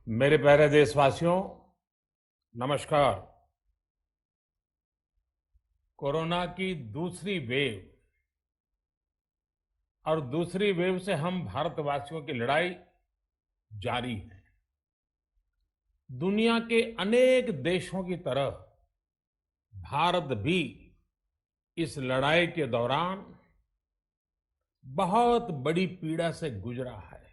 मेरे प्यारे देशवासियों, नमस्कार। कोरोना की दूसरी वेव और दूसरी वेव से हम भारतवासियों की लड़ाई जारी है। दुनिया के अनेक देशों की तरह भारत भी इस लड़ाई के दौरान बहुत बड़ी पीड़ा से गुजरा है।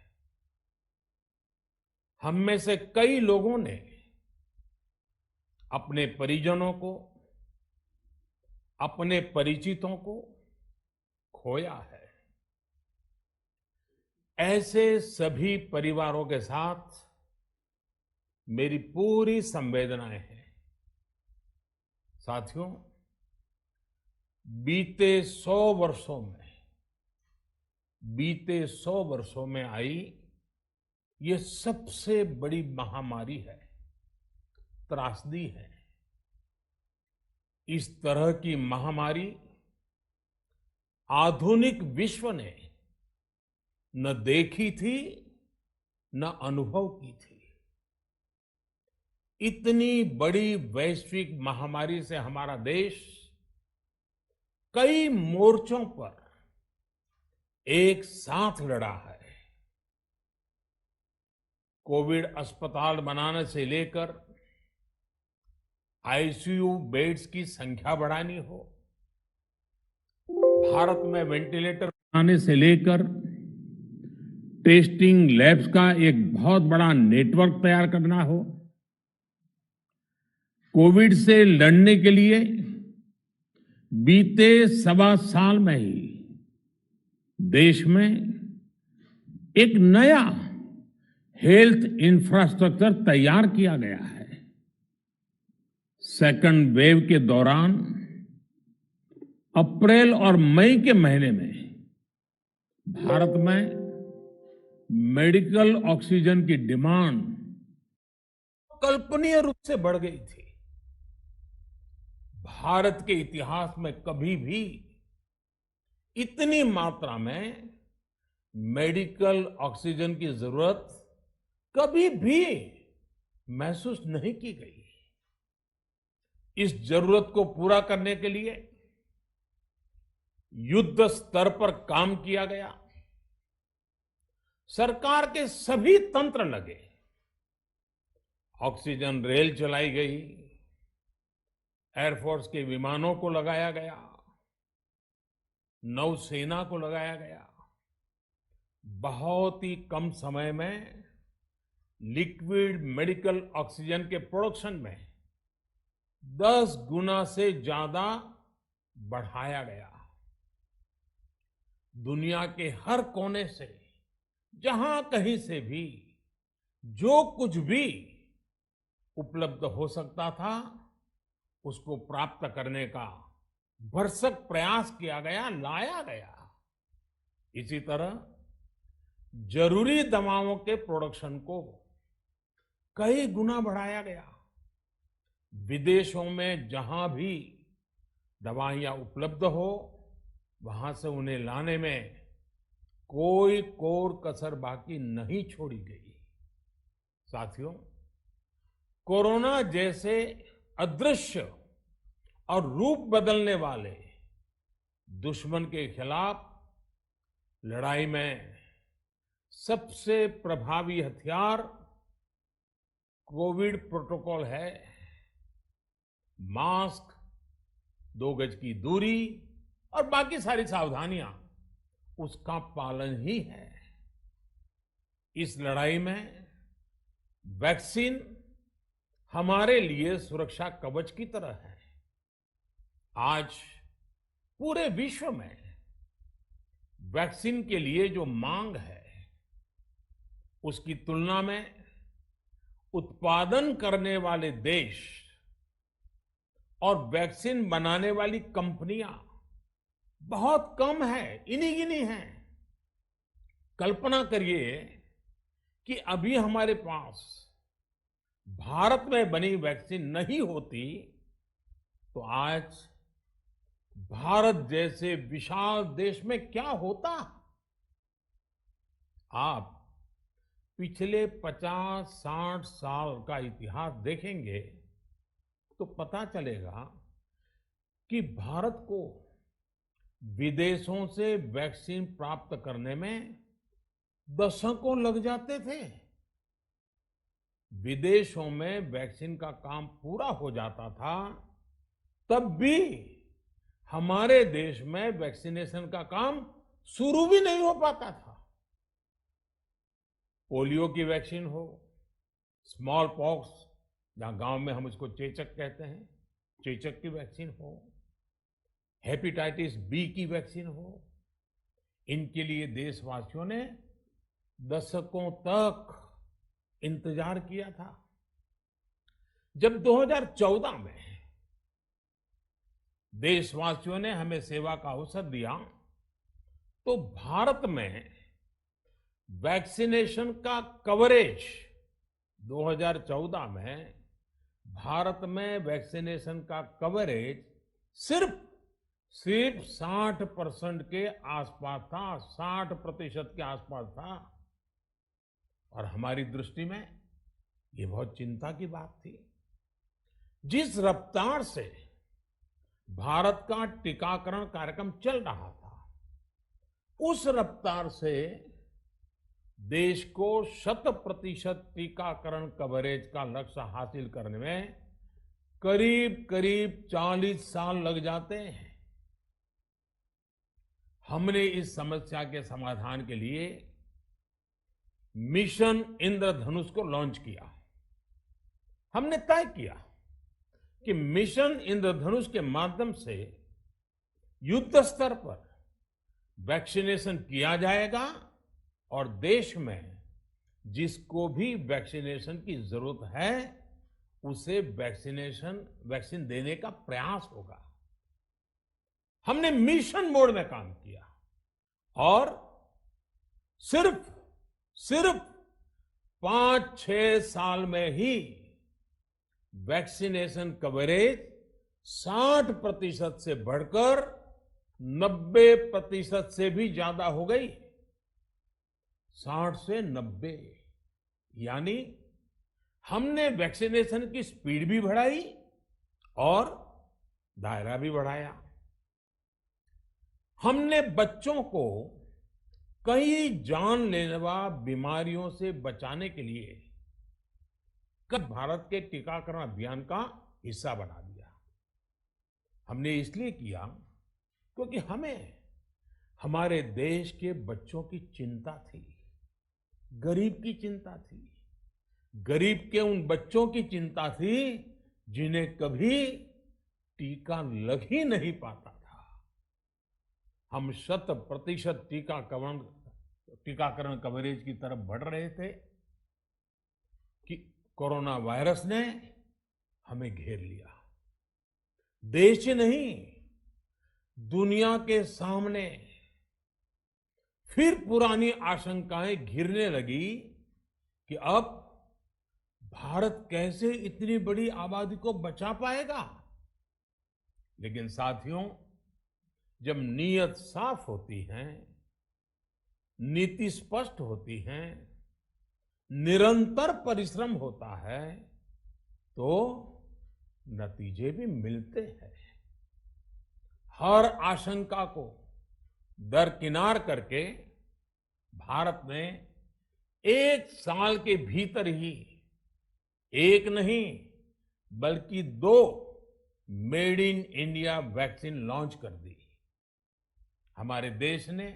हम में से कई लोगों ने अपने परिजनों को, अपने परिचितों को खोया है। ऐसे सभी परिवारों के साथ मेरी पूरी संवेदनाएं हैं। साथियों, बीते 100 वर्षों में आई ये सबसे बड़ी महामारी है, त्रासदी है। इस तरह की महामारी आधुनिक विश्व ने न देखी थी, न अनुभव की थी। इतनी बड़ी वैश्विक महामारी से हमारा देश कई मोर्चों पर एक साथ लड़ा है। कोविड अस्पताल बनाने से लेकर आईसीयू बेड्स की संख्या बढ़ानी हो, भारत में वेंटिलेटर बनाने से लेकर टेस्टिंग लैब्स का एक बहुत बड़ा नेटवर्क तैयार करना हो, कोविड से लड़ने के लिए बीते 1.25 साल में ही देश में एक नया हेल्थ इंफ्रास्ट्रक्चर तैयार किया गया है। सेकंड वेव के दौरान अप्रैल और मई के महीने में भारत में मेडिकल ऑक्सीजन की डिमांड कल्पनीय रूप से बढ़ गई थी। भारत के इतिहास में कभी भी इतनी मात्रा में मेडिकल ऑक्सीजन की जरूरत कभी भी महसूस नहीं की गई। इस जरूरत को पूरा करने के लिए युद्ध स्तर पर काम किया गया। सरकार के सभी तंत्र लगे। ऑक्सीजन रेल चलाई गई, एयरफोर्स के विमानों को लगाया गया, नौसेना को लगाया गया। बहुत ही कम समय में लिक्विड मेडिकल ऑक्सीजन के प्रोडक्शन में 10 गुना से ज्यादा बढ़ाया गया। दुनिया के हर कोने से, जहां कहीं से भी जो कुछ भी उपलब्ध हो सकता था, उसको प्राप्त करने का भरसक प्रयास किया गया, लाया गया। इसी तरह जरूरी दवाओं के प्रोडक्शन को कई गुना बढ़ाया गया। विदेशों में जहां भी दवाइयां उपलब्ध हो, वहां से उन्हें लाने में कोई कोर कसर बाकी नहीं छोड़ी गई। साथियों, कोरोना जैसे अदृश्य और रूप बदलने वाले दुश्मन के खिलाफ लड़ाई में सबसे प्रभावी हथियार कोविड प्रोटोकॉल है। मास्क, 2 गज की दूरी और बाकी सारी सावधानियां, उसका पालन ही है। इस लड़ाई में वैक्सीन हमारे लिए सुरक्षा कवच की तरह है। आज पूरे विश्व में वैक्सीन के लिए जो मांग है, उसकी तुलना में उत्पादन करने वाले देश और वैक्सीन बनाने वाली कंपनियां बहुत कम है, इन्हीं गिनी हैं। कल्पना करिए कि अभी हमारे पास भारत में बनी वैक्सीन नहीं होती तो आज भारत जैसे विशाल देश में क्या होता। आप पिछले 50-60 साल का इतिहास देखेंगे तो पता चलेगा कि भारत को विदेशों से वैक्सीन प्राप्त करने में दशकों लग जाते थे। विदेशों में वैक्सीन का काम पूरा हो जाता था, तब भी हमारे देश में वैक्सीनेशन का काम शुरू भी नहीं हो पाता था। पोलियो की वैक्सीन हो, स्मॉल पॉक्स, जहां गांव में हम इसको चेचक कहते हैं, चेचक की वैक्सीन हो, हेपेटाइटिस बी की वैक्सीन हो, इनके लिए देशवासियों ने दशकों तक इंतजार किया था। जब 2014 में देशवासियों ने हमें सेवा का अवसर दिया, तो भारत में वैक्सीनेशन का कवरेज 2014 में भारत में वैक्सीनेशन का कवरेज सिर्फ 60% के आसपास था, 60% के आसपास था। और हमारी दृष्टि में ये बहुत चिंता की बात थी। जिस रफ्तार से भारत का टीकाकरण कार्यक्रम चल रहा था, उस रफ्तार से देश को 100% टीकाकरण कवरेज का लक्ष्य हासिल करने में करीब करीब 40 साल लग जाते हैं। हमने इस समस्या के समाधान के लिए मिशन इंद्रधनुष को लॉन्च किया। हमने तय किया कि मिशन इंद्रधनुष के माध्यम से युद्ध स्तर पर वैक्सीनेशन किया जाएगा और देश में जिसको भी वैक्सीनेशन की जरूरत है उसे वैक्सीन देने का प्रयास होगा। हमने मिशन मोड में काम किया और सिर्फ 5-6 साल में ही वैक्सीनेशन कवरेज 60% से बढ़कर 90% से भी ज्यादा हो गई। 60 से 90, यानी हमने वैक्सीनेशन की स्पीड भी बढ़ाई और दायरा भी बढ़ाया। हमने बच्चों को कई जानलेवा बीमारियों से बचाने के लिए भारत के टीकाकरण अभियान का हिस्सा बना दिया। हमने इसलिए किया क्योंकि हमें हमारे देश के बच्चों की चिंता थी, गरीब की चिंता थी, गरीब के उन बच्चों की चिंता थी जिन्हें कभी टीका लग ही नहीं पाता था। हम 100% टीकाकरण कवरेज की तरफ बढ़ रहे थे कि कोरोना वायरस ने हमें घेर लिया। देश ही नहीं, दुनिया के सामने फिर पुरानी आशंकाएं घिरने लगी कि अब भारत कैसे इतनी बड़ी आबादी को बचा पाएगा। लेकिन साथियों, जब नीयत साफ होती है, नीति स्पष्ट होती है, निरंतर परिश्रम होता है, तो नतीजे भी मिलते हैं। हर आशंका को दरकिनार करके भारत ने 1 साल के भीतर ही एक नहीं बल्कि 2 made in India vaccine launch कर दी। हमारे देश ने,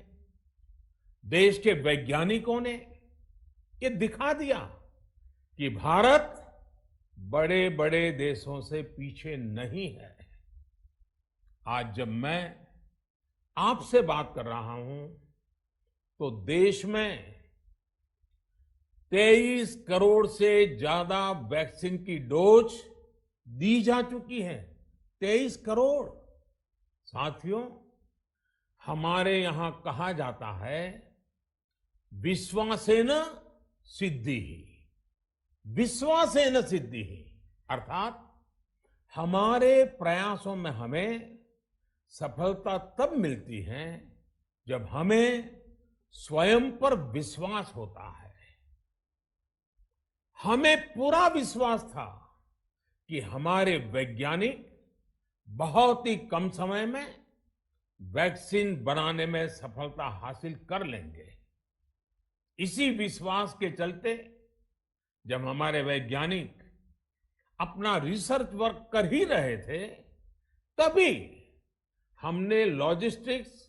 देश के वैज्ञानिकों ने ये दिखा दिया कि भारत बड़े बड़े देशों से पीछे नहीं है। आज जब मैं आपसे बात कर रहा हूं तो देश में 23 करोड़ से ज्यादा वैक्सीन की डोज दी जा चुकी है। 23 करोड़। साथियों, हमारे यहां कहा जाता है, विश्वासेन सिद्धिः, विश्वासेन सिद्धिः, अर्थात हमारे प्रयासों में हमें सफलता तब मिलती है जब हमें स्वयं पर विश्वास होता है। हमें पूरा विश्वास था कि हमारे वैज्ञानिक बहुत ही कम समय में वैक्सीन बनाने में सफलता हासिल कर लेंगे। इसी विश्वास के चलते जब हमारे वैज्ञानिक अपना रिसर्च वर्क कर ही रहे थे, तभी हमने लॉजिस्टिक्स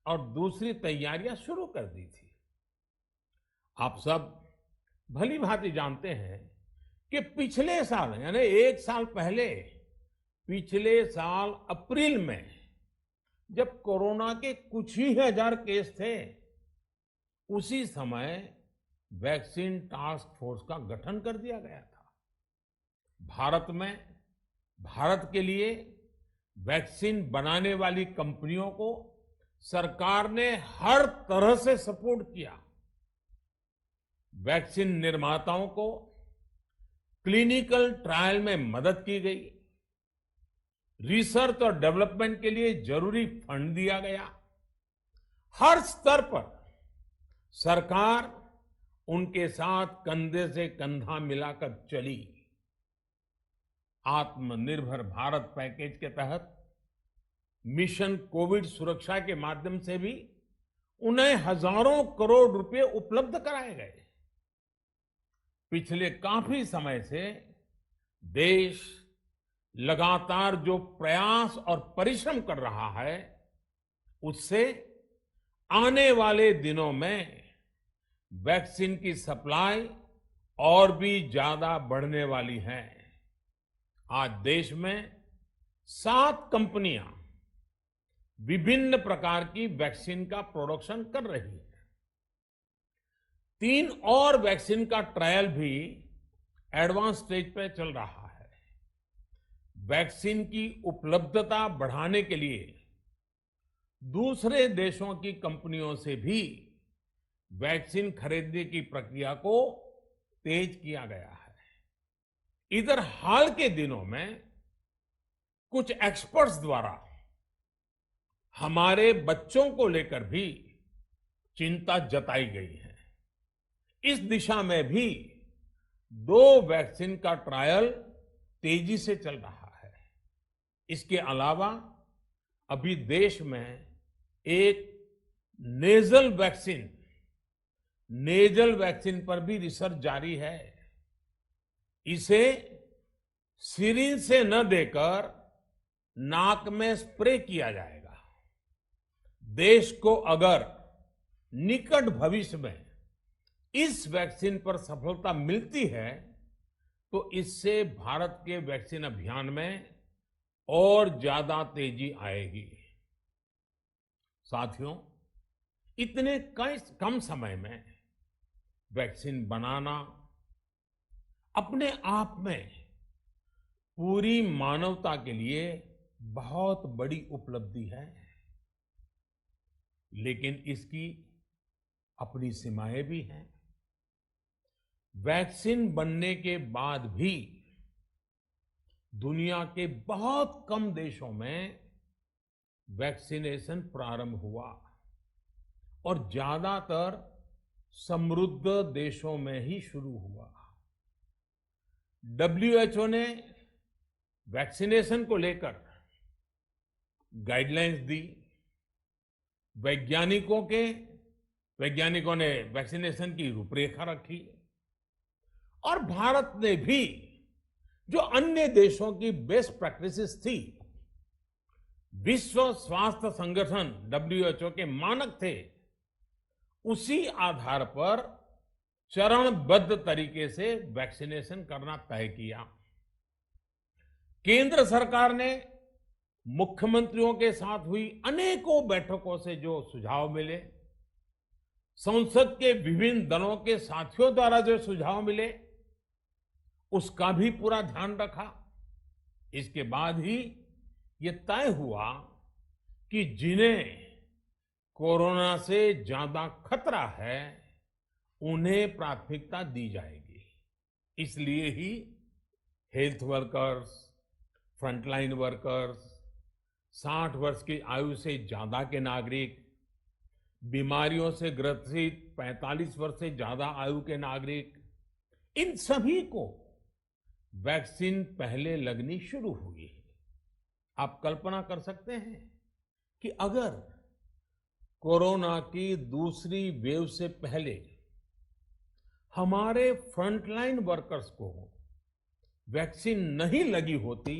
और दूसरी तैयारियां शुरू कर दी थी। आप सब भली भांति जानते हैं कि पिछले साल यानी 1 साल पहले, पिछले साल अप्रैल में जब कोरोना के कुछ ही हजार केस थे, उसी समय वैक्सीन टास्क फोर्स का गठन कर दिया गया था। भारत में भारत के लिए वैक्सीन बनाने वाली कंपनियों को सरकार ने हर तरह से सपोर्ट किया। वैक्सीन निर्माताओं को क्लिनिकल ट्रायल में मदद की गई, रिसर्च और डेवलपमेंट के लिए जरूरी फंड दिया गया। हर स्तर पर सरकार उनके साथ कंधे से कंधा मिलाकर चली। आत्मनिर्भर भारत पैकेज के तहत मिशन कोविड सुरक्षा के माध्यम से भी उन्हें हजारों करोड़ रुपए उपलब्ध कराए गए। पिछले काफी समय से देश लगातार जो प्रयास और परिश्रम कर रहा है, उससे आने वाले दिनों में वैक्सीन की सप्लाई और भी ज्यादा बढ़ने वाली है। आज देश में 7 कंपनियां विभिन्न प्रकार की वैक्सीन का प्रोडक्शन कर रही है। 3 और वैक्सीन का ट्रायल भी एडवांस स्टेज पे चल रहा है। वैक्सीन की उपलब्धता बढ़ाने के लिए दूसरे देशों की कंपनियों से भी वैक्सीन खरीदने की प्रक्रिया को तेज किया गया है। इधर हाल के दिनों में कुछ एक्सपर्ट्स द्वारा हमारे बच्चों को लेकर भी चिंता जताई गई है। इस दिशा में भी 2 वैक्सीन का ट्रायल तेजी से चल रहा है। इसके अलावा अभी देश में एक नेजल वैक्सीन पर भी रिसर्च जारी है। इसे सिरिंज से न देकर नाक में स्प्रे किया जाएगा। देश को अगर निकट भविष्य में इस वैक्सीन पर सफलता मिलती है, तो इससे भारत के वैक्सीन अभियान में और ज्यादा तेजी आएगी। साथियों, इतने कम समय में वैक्सीन बनाना अपने आप में पूरी मानवता के लिए बहुत बड़ी उपलब्धि है, लेकिन इसकी अपनी सीमाएं भी हैं। वैक्सीन बनने के बाद भी दुनिया के बहुत कम देशों में वैक्सीनेशन प्रारंभ हुआ और ज्यादातर समृद्ध देशों में ही शुरू हुआ। WHO ने वैक्सीनेशन को लेकर गाइडलाइंस दी। वैज्ञानिकों ने वैक्सीनेशन की रूपरेखा रखी और भारत ने भी जो अन्य देशों की बेस्ट प्रैक्टिसेस थी, विश्व स्वास्थ्य संगठन WHO के मानक थे, उसी आधार पर चरणबद्ध तरीके से वैक्सीनेशन करना तय किया। केंद्र सरकार ने मुख्यमंत्रियों के साथ हुई अनेकों बैठकों से जो सुझाव मिले, संसद के विभिन्न दलों के साथियों द्वारा जो सुझाव मिले, उसका भी पूरा ध्यान रखा। इसके बाद ही ये तय हुआ कि जिन्हें कोरोना से ज्यादा खतरा है, उन्हें प्राथमिकता दी जाएगी। इसलिए ही हेल्थ वर्कर्स, फ्रंटलाइन वर्कर्स, 60 वर्ष की आयु से ज्यादा के नागरिक, बीमारियों से ग्रसित 45 वर्ष से ज्यादा आयु के नागरिक, इन सभी को वैक्सीन पहले लगनी शुरू हुई है। आप कल्पना कर सकते हैं कि अगर कोरोना की दूसरी वेव से पहले हमारे फ्रंटलाइन वर्कर्स को वैक्सीन नहीं लगी होती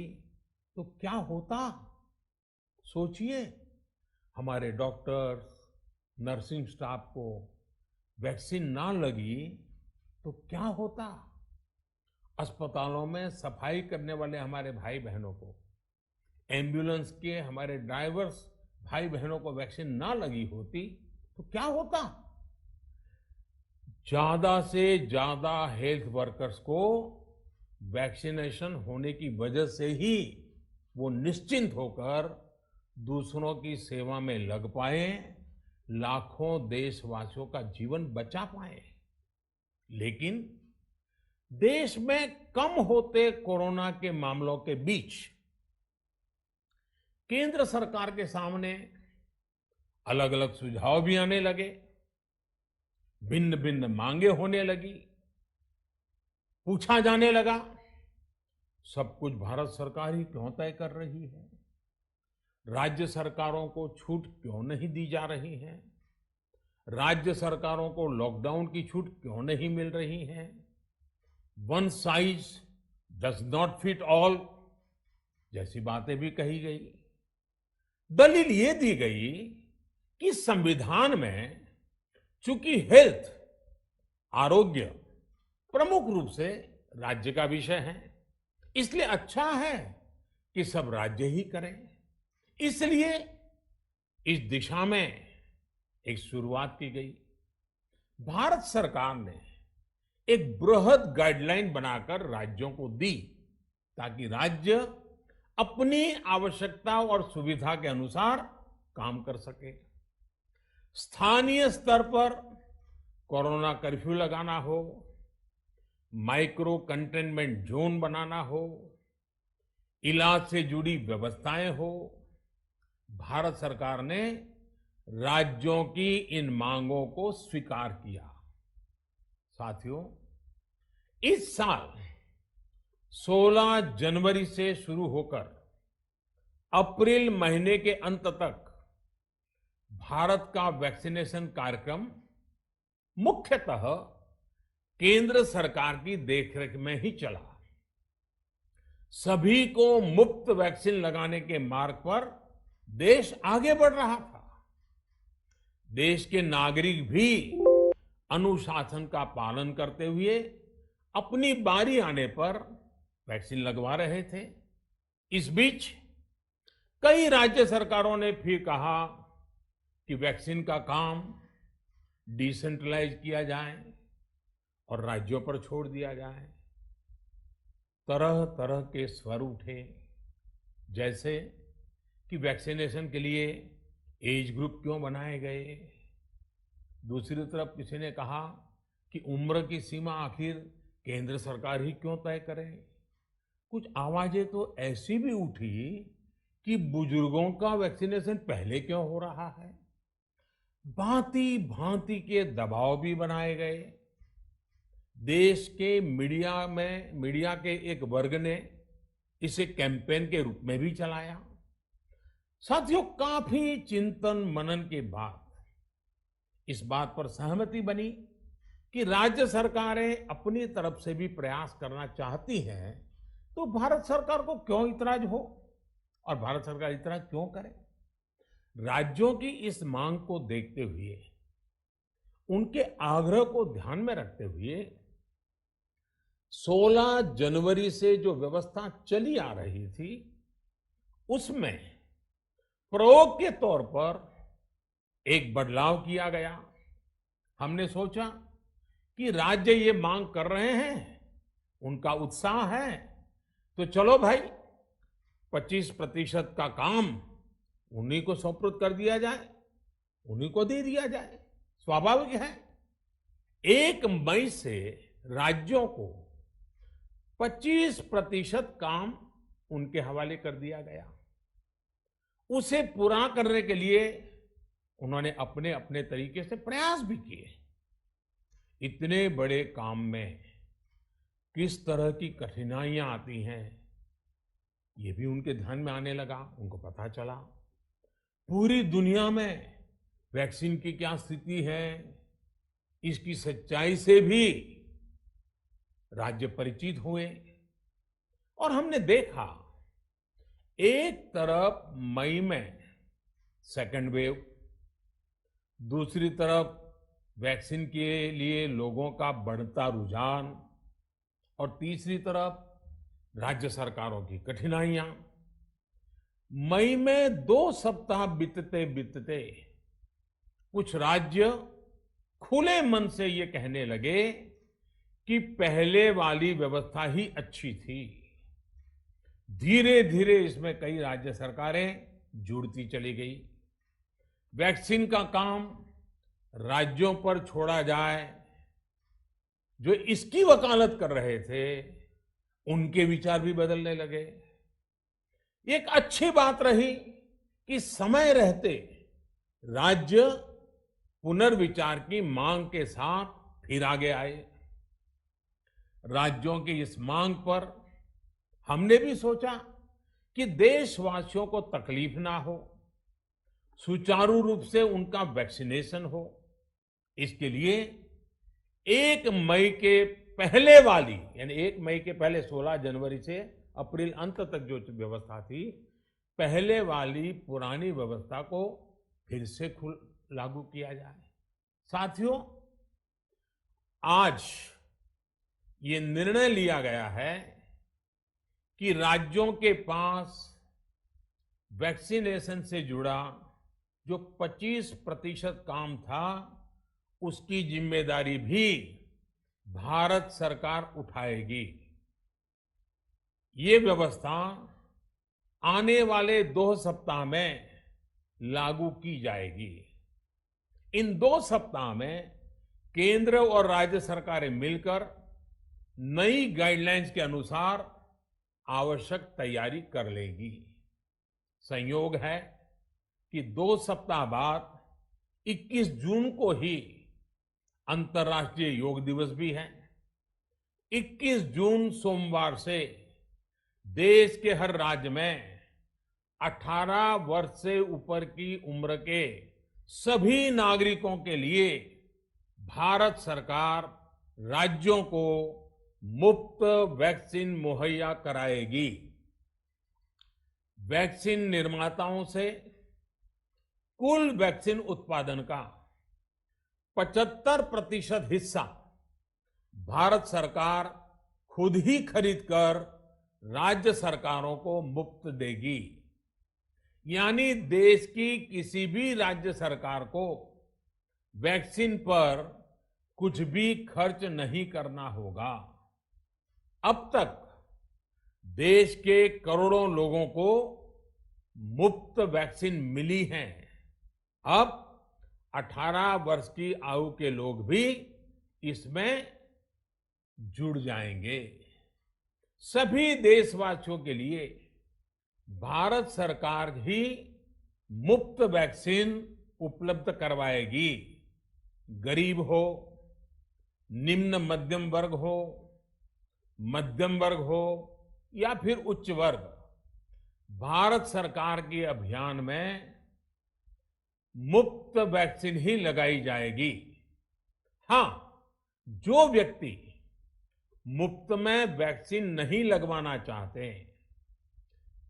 तो क्या होता। सोचिए, हमारे डॉक्टर्स, नर्सिंग स्टाफ को वैक्सीन ना लगी तो क्या होता। अस्पतालों में सफाई करने वाले हमारे भाई बहनों को, एम्बुलेंस के हमारे ड्राइवर्स भाई बहनों को वैक्सीन ना लगी होती तो क्या होता। ज्यादा से ज्यादा हेल्थ वर्कर्स को वैक्सीनेशन होने की वजह से ही वो निश्चिंत होकर दूसरों की सेवा में लग पाए, लाखों देशवासियों का जीवन बचा पाए। लेकिन देश में कम होते कोरोना के मामलों के बीच केंद्र सरकार के सामने अलग अलग सुझाव भी आने लगे, भिन्न भिन्न मांगे होने लगी। पूछा जाने लगा, सब कुछ भारत सरकार ही क्यों तय कर रही है, राज्य सरकारों को छूट क्यों नहीं दी जा रही है, राज्य सरकारों को लॉकडाउन की छूट क्यों नहीं मिल रही है, one size does not fit all जैसी बातें भी कही गई। दलील ये दी गई कि संविधान में चूंकि हेल्थ, आरोग्य प्रमुख रूप से राज्य का विषय है, इसलिए अच्छा है कि सब राज्य ही करें। इसलिए इस दिशा में एक शुरुआत की गई। भारत सरकार ने एक बृहद गाइडलाइन बनाकर राज्यों को दी ताकि राज्य अपनी आवश्यकता और सुविधा के अनुसार काम कर सके। स्थानीय स्तर पर कोरोना कर्फ्यू लगाना हो, माइक्रो कंटेनमेंट जोन बनाना हो, इलाज से जुड़ी व्यवस्थाएं हो, भारत सरकार ने राज्यों की इन मांगों को स्वीकार किया। साथियों, इस साल 16 जनवरी से शुरू होकर अप्रैल महीने के अंत तक भारत का वैक्सीनेशन कार्यक्रम मुख्यतः केंद्र सरकार की देखरेख में ही चला। सभी को मुफ्त वैक्सीन लगाने के मार्ग पर देश आगे बढ़ रहा था। देश के नागरिक भी अनुशासन का पालन करते हुए अपनी बारी आने पर वैक्सीन लगवा रहे थे। इस बीच कई राज्य सरकारों ने फिर कहा कि वैक्सीन का काम डिसेंट्रलाइज किया जाए और राज्यों पर छोड़ दिया जाए। तरह तरह के स्वर उठे, जैसे कि वैक्सीनेशन के लिए एज ग्रुप क्यों बनाए गए। दूसरी तरफ किसी ने कहा कि उम्र की सीमा आखिर केंद्र सरकार ही क्यों तय करे। कुछ आवाजें तो ऐसी भी उठी कि बुजुर्गों का वैक्सीनेशन पहले क्यों हो रहा है। भांति भांति के दबाव भी बनाए गए। देश के मीडिया के एक वर्ग ने इसे कैंपेन के रूप में भी चलाया। साथियों, काफी चिंतन मनन के बाद इस बात पर सहमति बनी कि राज्य सरकारें अपनी तरफ से भी प्रयास करना चाहती हैं, तो भारत सरकार को क्यों इतराज हो और भारत सरकार इतराज क्यों करे। राज्यों की इस मांग को देखते हुए, उनके आग्रह को ध्यान में रखते हुए 16 जनवरी से जो व्यवस्था चली आ रही थी, उसमें प्रयोग के तौर पर एक बदलाव किया गया। हमने सोचा कि राज्य ये मांग कर रहे हैं, उनका उत्साह है, तो चलो भाई 25% का काम उन्हीं को सुपुर्द कर दिया जाए, उन्हीं को दे दिया जाए। स्वाभाविक है 1 मई से राज्यों को 25% काम उनके हवाले कर दिया गया। उसे पूरा करने के लिए उन्होंने अपने अपने तरीके से प्रयास भी किए। इतने बड़े काम में किस तरह की कठिनाइयां आती हैं, ये भी उनके ध्यान में आने लगा। उनको पता चला पूरी दुनिया में वैक्सीन की क्या स्थिति है, इसकी सच्चाई से भी राज्य परिचित हुए। और हमने देखा, एक तरफ मई में सेकेंड वेव, दूसरी तरफ वैक्सीन के लिए लोगों का बढ़ता रुझान, और तीसरी तरफ राज्य सरकारों की कठिनाइयां। मई में 2 सप्ताह बीतते बीतते कुछ राज्य खुले मन से ये कहने लगे कि पहले वाली व्यवस्था ही अच्छी थी। धीरे धीरे इसमें कई राज्य सरकारें जुड़ती चली गई। वैक्सीन का काम राज्यों पर छोड़ा जाए। जो इसकी वकालत कर रहे थे, उनके विचार भी बदलने लगे। एक अच्छी बात रही कि समय रहते राज्य पुनर्विचार की मांग के साथ फिर आगे आए। राज्यों की इस मांग पर हमने भी सोचा कि देशवासियों को तकलीफ ना हो, सुचारू रूप से उनका वैक्सीनेशन हो। इसके लिए 1 मई के पहले वाली, यानी 1 मई के पहले 16 जनवरी से अप्रैल अंत तक जो व्यवस्था थी, पहले वाली पुरानी व्यवस्था को फिर से लागू किया जाए। साथियों, आज ये निर्णय लिया गया है कि राज्यों के पास वैक्सीनेशन से जुड़ा जो 25% काम था, उसकी जिम्मेदारी भी भारत सरकार उठाएगी। ये व्यवस्था आने वाले 2 सप्ताह में लागू की जाएगी। इन 2 सप्ताह में केंद्र और राज्य सरकारें मिलकर नई गाइडलाइंस के अनुसार आवश्यक तैयारी कर लेगी। संयोग है कि 2 सप्ताह बाद 21 जून को ही अंतर्राष्ट्रीय योग दिवस भी है। 21 जून सोमवार से देश के हर राज्य में 18 वर्ष से ऊपर की उम्र के सभी नागरिकों के लिए भारत सरकार राज्यों को मुफ्त वैक्सीन मुहैया कराएगी। वैक्सीन निर्माताओं से कुल वैक्सीन उत्पादन का 75% हिस्सा भारत सरकार खुद ही खरीदकर राज्य सरकारों को मुफ्त देगी। यानी देश की किसी भी राज्य सरकार को वैक्सीन पर कुछ भी खर्च नहीं करना होगा। अब तक देश के करोड़ों लोगों को मुफ्त वैक्सीन मिली है। अब 18 वर्ष की आयु के लोग भी इसमें जुड़ जाएंगे। सभी देशवासियों के लिए भारत सरकार ही मुफ्त वैक्सीन उपलब्ध करवाएगी। गरीब हो, निम्न मध्यम वर्ग हो, मध्यम वर्ग हो या फिर उच्च वर्ग, भारत सरकार के अभियान में मुफ्त वैक्सीन ही लगाई जाएगी। हां, जो व्यक्ति मुफ्त में वैक्सीन नहीं लगवाना चाहते,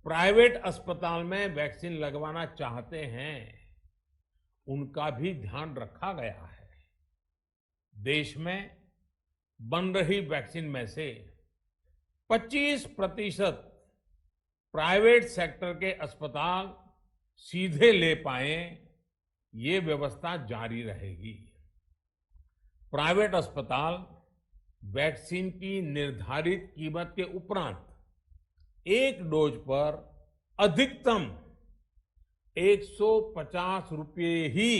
प्राइवेट अस्पताल में वैक्सीन लगवाना चाहते हैं, उनका भी ध्यान रखा गया है। देश में बन रही वैक्सीन में से 25% प्राइवेट सेक्टर के अस्पताल सीधे ले पाए, ये व्यवस्था जारी रहेगी। प्राइवेट अस्पताल वैक्सीन की निर्धारित कीमत के उपरांत एक डोज पर अधिकतम 150 रुपये ही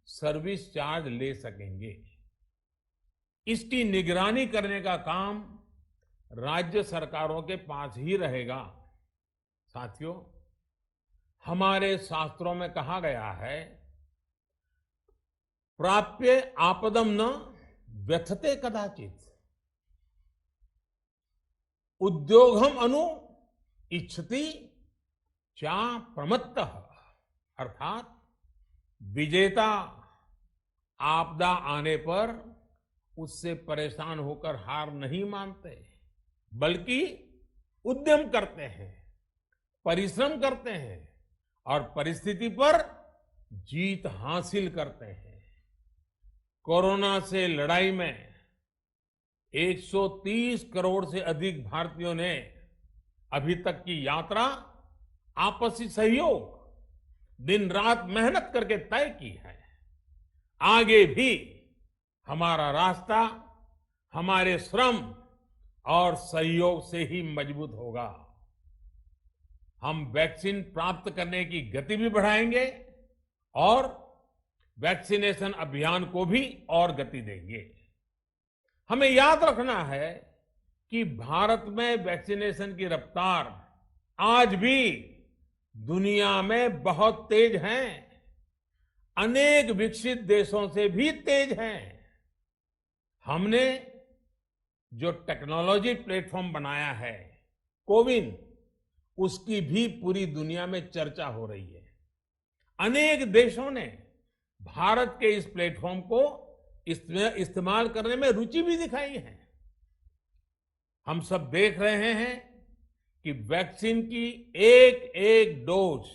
सर्विस चार्ज ले सकेंगे। इसकी निगरानी करने का काम राज्य सरकारों के पास ही रहेगा। साथियों, हमारे शास्त्रों में कहा गया है, प्राप्य आपदम न व्यथते कदाचित। उद्योगम अनु इच्छति चा प्रमत्तः, अर्थात विजेता आपदा आने पर उससे परेशान होकर हार नहीं मानते, बल्कि उद्यम करते हैं, परिश्रम करते हैं और परिस्थिति पर जीत हासिल करते हैं। कोरोना से लड़ाई में 130 करोड़ से अधिक भारतीयों ने अभी तक की यात्रा आपसी सहयोग, दिन रात मेहनत करके तय की है। आगे भी हमारा रास्ता हमारे श्रम और सहयोग से ही मजबूत होगा। हम वैक्सीन प्राप्त करने की गति भी बढ़ाएंगे और वैक्सीनेशन अभियान को भी और गति देंगे। हमें याद रखना है कि भारत में वैक्सीनेशन की रफ्तार आज भी दुनिया में बहुत तेज है, अनेक विकसित देशों से भी तेज है। हमने जो टेक्नोलॉजी प्लेटफॉर्म बनाया है कोविन, उसकी भी पूरी दुनिया में चर्चा हो रही है। अनेक देशों ने भारत के इस प्लेटफॉर्म को इस्तेमाल करने में रुचि भी दिखाई है। हम सब देख रहे हैं कि वैक्सीन की एक एक डोज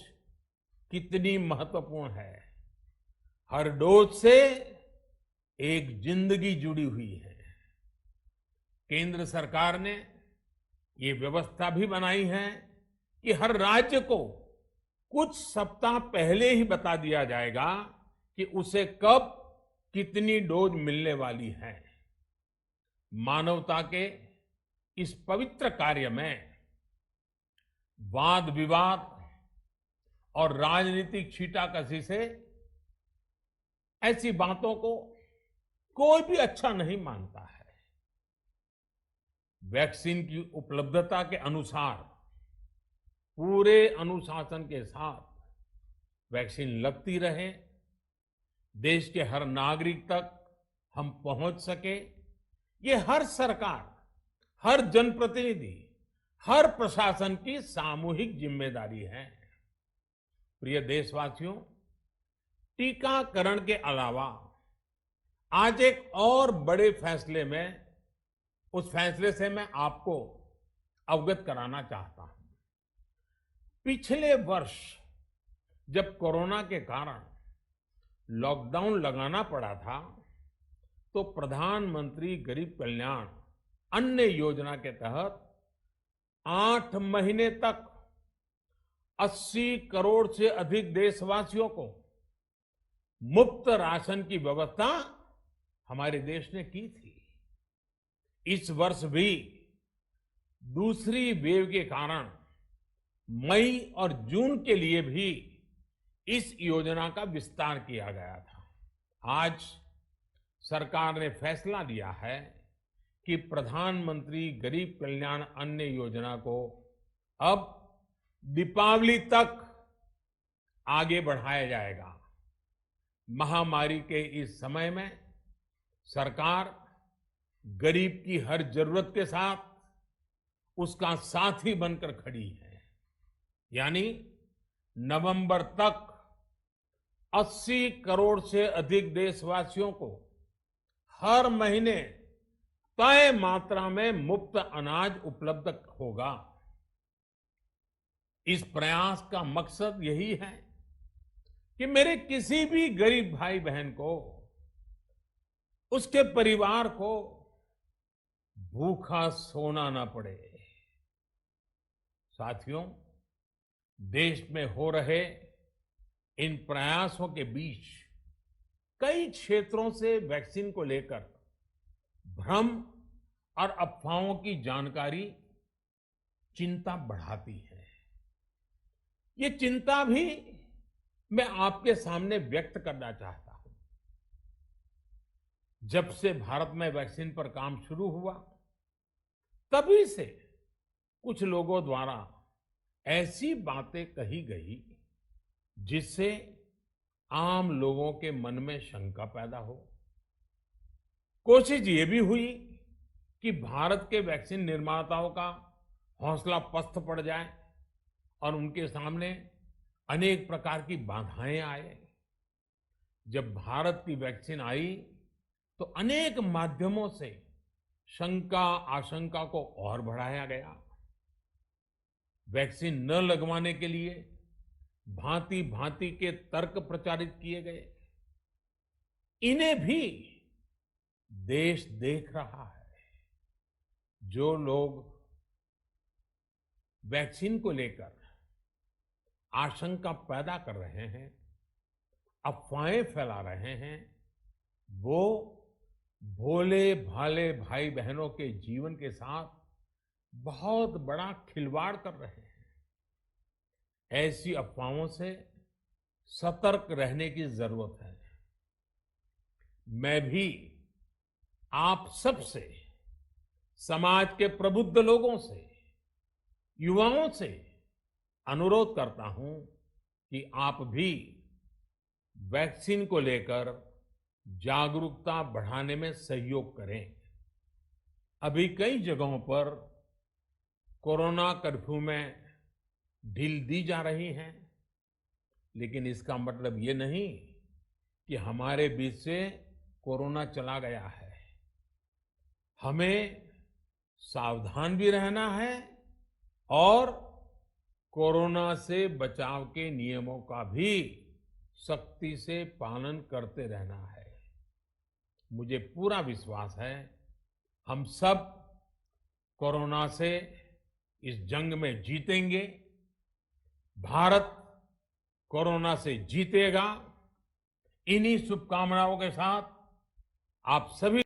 कितनी महत्वपूर्ण है। हर डोज से एक जिंदगी जुड़ी हुई है। केंद्र सरकार ने ये व्यवस्था भी बनाई है कि हर राज्य को कुछ सप्ताह पहले ही बता दिया जाएगा कि उसे कब कितनी डोज मिलने वाली है। मानवता के इस पवित्र कार्य में वाद विवाद और राजनीतिक छींटाकशी से ऐसी बातों को कोई भी अच्छा नहीं मानता है। वैक्सीन की उपलब्धता के अनुसार पूरे अनुशासन के साथ वैक्सीन लगती रहे, देश के हर नागरिक तक हम पहुंच सके, ये हर सरकार, हर जनप्रतिनिधि, हर प्रशासन की सामूहिक जिम्मेदारी है। प्रिय देशवासियों, टीकाकरण के अलावा आज एक और बड़े फैसले में, उस फैसले से मैं आपको अवगत कराना चाहता हूं। पिछले वर्ष जब कोरोना के कारण लॉकडाउन लगाना पड़ा था, तो प्रधानमंत्री गरीब कल्याण अन्न योजना के तहत 8 महीने तक 80 करोड़ से अधिक देशवासियों को मुफ्त राशन की व्यवस्था हमारे देश ने की थी। इस वर्ष भी दूसरी वेव के कारण मई और जून के लिए भी इस योजना का विस्तार किया गया था। आज सरकार ने फैसला लिया है कि प्रधानमंत्री गरीब कल्याण अन्न योजना को अब दीपावली तक आगे बढ़ाया जाएगा। महामारी के इस समय में सरकार गरीब की हर जरूरत के साथ उसका साथी बनकर खड़ी है। यानी नवंबर तक 80 करोड़ से अधिक देशवासियों को हर महीने तय मात्रा में मुफ्त अनाज उपलब्ध होगा। इस प्रयास का मकसद यही है कि मेरे किसी भी गरीब भाई बहन को, उसके परिवार को भूखा सोना ना पड़े। साथियों, देश में हो रहे इन प्रयासों के बीच कई क्षेत्रों से वैक्सीन को लेकर भ्रम और अफवाहों की जानकारी चिंता बढ़ाती है। ये चिंता भी मैं आपके सामने व्यक्त करना चाहता हूं। जब से भारत में वैक्सीन पर काम शुरू हुआ, तभी से कुछ लोगों द्वारा ऐसी बातें कही गई जिससे आम लोगों के मन में शंका पैदा हो। कोशिश ये भी हुई कि भारत के वैक्सीन निर्माताओं का हौसला पस्त पड़ जाए और उनके सामने अनेक प्रकार की बाधाएं आए। जब भारत की वैक्सीन आई तो अनेक माध्यमों से शंका आशंका को और बढ़ाया गया। वैक्सीन न लगवाने के लिए भांति भांति के तर्क प्रचारित किए गए। इन्हें भी देश देख रहा है। जो लोग वैक्सीन को लेकर आशंका पैदा कर रहे हैं, अफवाहें फैला रहे हैं, वो भोले भाले भाई बहनों के जीवन के साथ बहुत बड़ा खिलवाड़ कर रहे हैं। ऐसी अफवाहों से सतर्क रहने की जरूरत है। मैं भी आप सबसे, समाज के प्रबुद्ध लोगों से, युवाओं से अनुरोध करता हूं कि आप भी वैक्सीन को लेकर जागरूकता बढ़ाने में सहयोग करें। अभी कई जगहों पर कोरोना कर्फ्यू में ढील दी जा रही है, लेकिन इसका मतलब ये नहीं कि हमारे बीच से कोरोना चला गया है। हमें सावधान भी रहना है और कोरोना से बचाव के नियमों का भी सख्ती से पालन करते रहना है। मुझे पूरा विश्वास है हम सब कोरोना से इस जंग में जीतेंगे। भारत कोरोना से जीतेगा। इन्हीं शुभकामनाओं के साथ आप सभी